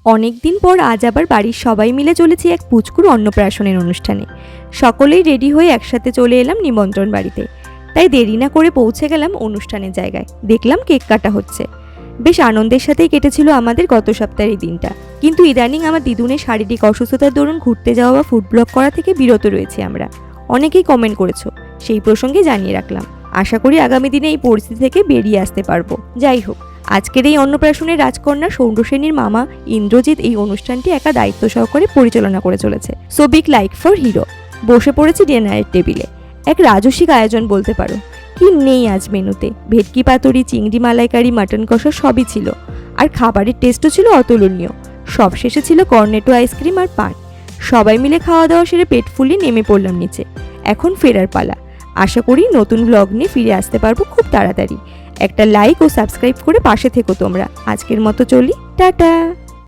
অনেক দিন পর আজ আবার বাড়ির সবাই মিলে চলেছি এক পুচকুর অন্নপ্রাশনের অনুষ্ঠানে। সকলেই রেডি হয়ে একসাথে চলে এলাম নিমন্ত্রণ বাড়িতে। তাই দেরি না করে পৌঁছে গেলাম অনুষ্ঠানের জায়গায়। দেখলাম কেক কাটা হচ্ছে। বেশ আনন্দের সাথেই কেটেছিল আমাদের গত সপ্তাহের এই দিনটা। কিন্তু ইদানিং আমার দিদুনের শারীরিক অসুস্থতার দরুন ঘুরতে যাওয়া বা ফুড ব্লগ করা থেকে বিরত রয়েছি আমরা। অনেকেই কমেন্ট করেছো, সেই প্রসঙ্গে জানিয়ে রাখলাম। আশা করি আগামী দিনে এই পরিস্থিতি থেকে বেরিয়ে আসতে পারবো। যাই হোক, আজকের এই অন্নপ্রাশনের রাজকন্যা সৌম্যসেনীর মামা ইন্দ্রজিৎ এই অনুষ্ঠানটি একা দায়িত্ব সহকারে পরিচালনা করে চলেছে। So big like for hero. বসে পড়েছি ডিনারের টেবিলে। এক রাজস্বিক আয়োজন বলতে পারো। কি নেই আজ মেনুতে? ভেটকি পাতুরি, চিংড়ি মালাইকারি, মাটন কষা সবই ছিল। আর খাবারের টেস্টও ছিল অতুলনীয়। সব শেষে ছিল কর্নেটো আইসক্রিম আর পান। সবাই মিলে খাওয়া দাওয়া সেরে পেট ফুলিয়ে নেমে পড়লাম নিচে। এখন ফেরার পালা। আশা করি নতুন ব্লগ নিয়ে ফিরে আসতে পারবো খুব তাড়াতাড়ি। একটা লাইক ও সাবস্ক্রাইব করে পাশে থেকো তোমরা। আজকের মতো চলি, টাটা।